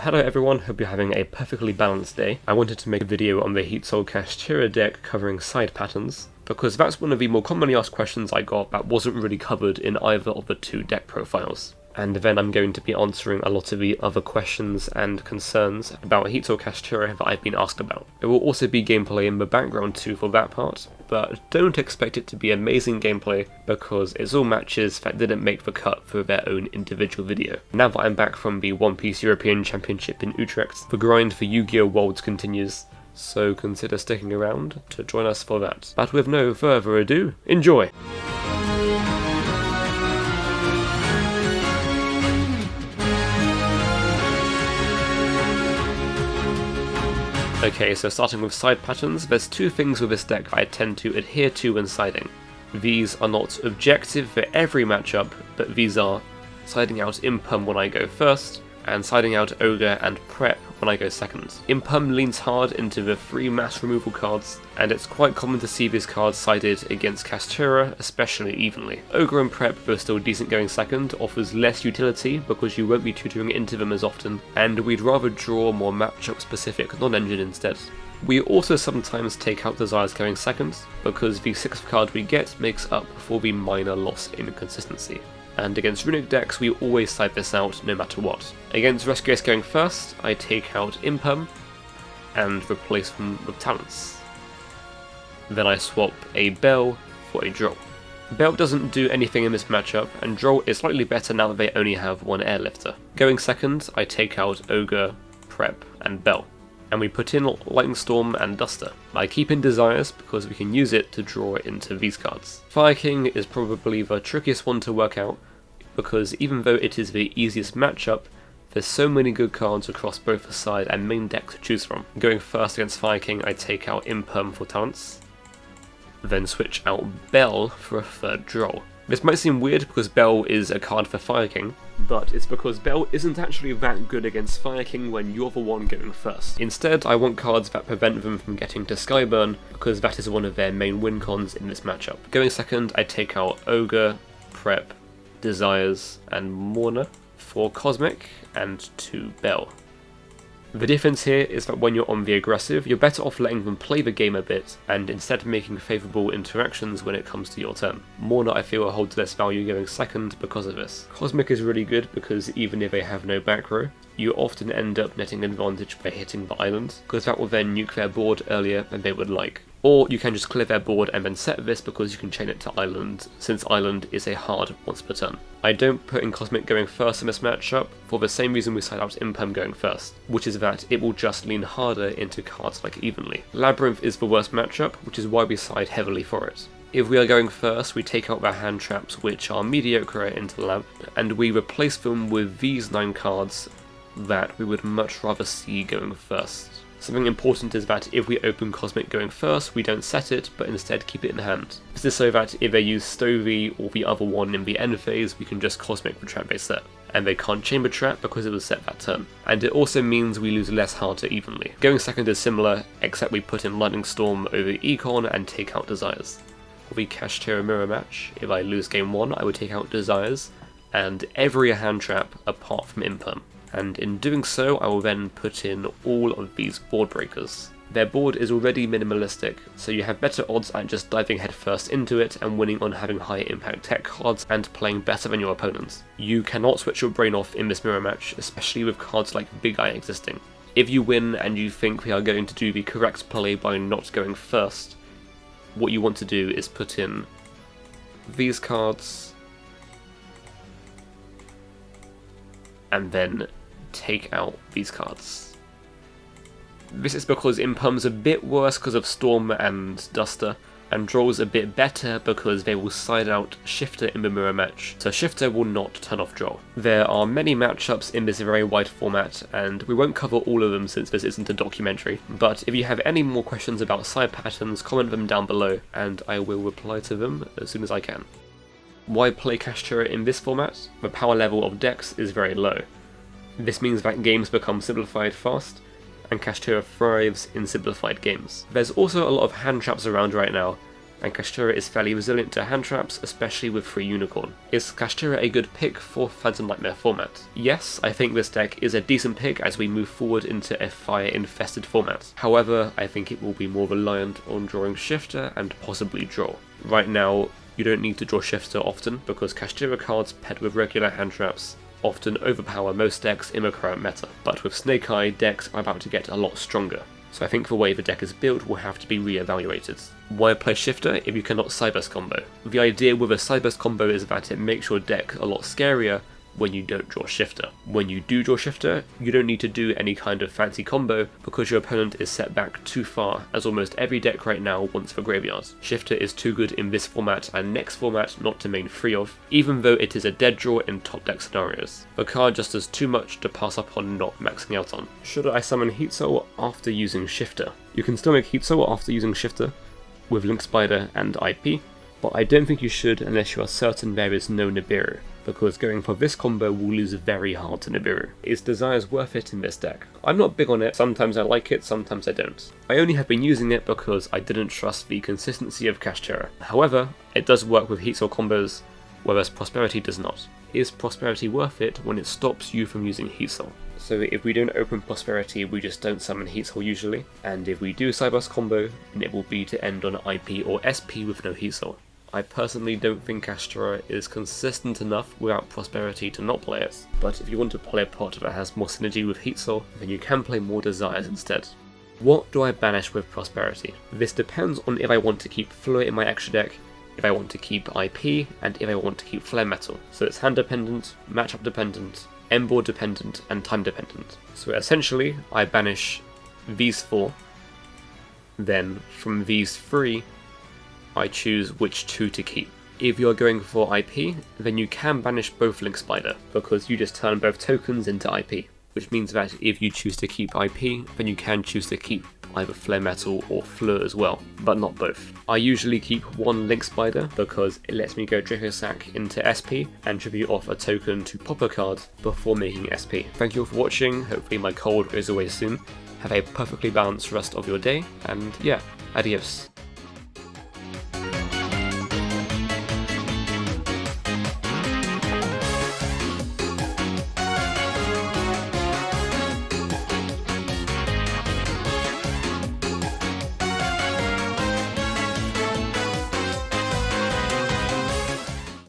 Hello everyone, hope you're having a perfectly balanced day. I wanted to make a video on the Heatsoul Kashtira deck covering side patterns, because that's one of the more commonly asked questions I got that wasn't really covered in either of the two deck profiles. And then I'm going to be answering a lot of the other questions and concerns about Heatsoul Kashtira that I've been asked about. There will also be gameplay in the background too for that part, but don't expect it to be amazing gameplay because it's all matches that didn't make the cut for their own individual video. Now that I'm back from the One Piece European Championship in Utrecht, the grind for Yu-Gi-Oh! Worlds continues, so consider sticking around to join us for that. But with no further ado, enjoy! Okay, so starting with side patterns, there's two things with this deck that I tend to adhere to when siding. These are not objective for every matchup, but these are siding out Impum when I go first, and siding out Ogre and Prep when I go second. Impum leans hard into the 3 mass removal cards, and it's quite common to see these cards sided against Kashtira, especially evenly. Ogre and Prep, though still decent going second, offers less utility because you won't be tutoring into them as often, and we'd rather draw more matchup specific non-engine instead. We also sometimes take out Desires going second, because the 6th card we get makes up for the minor loss in consistency. And against Runic decks we always side this out no matter what. Against Rescue Ace going first, I take out Impum and replace them with Talents. Then I swap a Bell for a Droll. Bell doesn't do anything in this matchup, and Droll is slightly better now that they only have one Airlifter. Going second, I take out Ogre, Prep and Bell, and we put in Lightning Storm and Duster. I keep in Desires because we can use it to draw into these cards. Fire King is probably the trickiest one to work out, because even though it is the easiest matchup, there's so many good cards across both the side and main deck to choose from. Going first against Fire King, I take out Impum for Talents, then switch out Bell for a third Droll. This might seem weird because Bell is a card for Fire King, but it's because Bell isn't actually that good against Fire King when you're the one going first. Instead, I want cards that prevent them from getting to Skyburn, because that is one of their main win cons in this matchup. Going second, I take out Ogre, Prep, Desires and Mourner for Cosmic and 2 Bell. The difference here is that when you're on the aggressive, you're better off letting them play the game a bit and instead making favourable interactions when it comes to your turn. Mourner I feel holds less value going second because of this. Cosmic is really good because even if they have no back row, you often end up netting advantage by hitting the island, because that will then nuke their board earlier than they would like. Or you can just clear their board and then set this because you can chain it to island, since island is a hard once per turn. I don't put in Cosmic going first in this matchup for the same reason we side out Impum going first, which is that it will just lean harder into cards like Evenly. Labrynth is the worst matchup, which is why we side heavily for it. If we are going first, we take out their hand traps which are mediocre into Lab, and we replace them with these 9 cards that we would much rather see going first. Something important is that if we open Cosmic going first, we don't set it, but instead keep it in hand. This is so that if they use Stovey or the other one in the end phase, we can just Cosmic the trap they set, and they can't Chamber Trap because it was set that turn. And it also means we lose less harder evenly. Going second is similar, except we put in Lightning Storm over Econ and take out Desires. For the Kashtira mirror match, if I lose game 1, I would take out Desires, and every hand trap apart from Impum. And in doing so, I will then put in all of these board breakers. Their board is already minimalistic, so you have better odds at just diving headfirst into it and winning on having high impact tech cards and playing better than your opponents. You cannot switch your brain off in this mirror match, especially with cards like Big Eye existing. If you win and you think we are going to do the correct play by not going first, what you want to do is put in these cards, and then take out these cards. This is because Impum's a bit worse because of Storm and Duster, and Droll's a bit better because they will side out Shifter in the mirror match, so Shifter will not turn off Droll. There are many matchups in this very wide format, and we won't cover all of them since this isn't a documentary, but if you have any more questions about side patterns, comment them down below, and I will reply to them as soon as I can. Why play Kashtira in this format? The power level of decks is very low. This means that games become simplified fast, and Kashtira thrives in simplified games. There's also a lot of hand traps around right now, and Kashtira is fairly resilient to hand traps, especially with free Unicorn. Is Kashtira a good pick for Phantom Nightmare format? Yes, I think this deck is a decent pick as we move forward into a fire-infested format. However, I think it will be more reliant on drawing Shifter and possibly draw. Right now, you don't need to draw Shifter often because Kashtira cards paired with regular hand traps often overpower most decks in the current meta, but with Snake Eye, decks are about to get a lot stronger. So I think the way the deck is built will have to be re-evaluated. Why play Shifter if you cannot Cyberse combo? The idea with a Cyberse combo is that it makes your deck a lot scarier when you don't draw Shifter. When you do draw Shifter, you don't need to do any kind of fancy combo because your opponent is set back too far, as almost every deck right now wants the graveyard. Shifter is too good in this format and next format not to main free of, even though it is a dead draw in top deck scenarios. The card just does too much to pass up on not maxing out on. Should I summon Heatsoul after using Shifter? You can still make Heatsoul after using Shifter with Link Spider and IP, but I don't think you should unless you are certain there is no Nibiru, because going for this combo will lose very hard to Nibiru. Is Desires worth it in this deck? I'm not big on it, sometimes I like it, sometimes I don't. I only have been using it because I didn't trust the consistency of Kashtira. However, it does work with Heatsoul combos, whereas Prosperity does not. Is Prosperity worth it when it stops you from using Heatsoul? So if we don't open Prosperity, we just don't summon Heatsoul usually, and if we do Cyberse combo, then it will be to end on IP or SP with no Heatsoul. I personally don't think Kashtira is consistent enough without Prosperity to not play it, but if you want to play a pot that has more synergy with Heatsoul, then you can play more Desires instead. What do I banish with Prosperity? This depends on if I want to keep Fleur in my extra deck, if I want to keep IP, and if I want to keep Flare Metal. So it's hand dependent, matchup dependent, end board dependent, and time dependent. So essentially, I banish these four, then from these three, I choose which two to keep. If you're going for IP, then you can banish both Link Spider, because you just turn both tokens into IP, which means that if you choose to keep IP, then you can choose to keep either Flare Metal or Fleur as well, but not both. I usually keep one Link Spider because it lets me go Draco Sack into SP and tribute off a token to pop a card before making SP. Thank you all for watching, hopefully my cold goes away soon. Have a perfectly balanced rest of your day, and yeah, adios.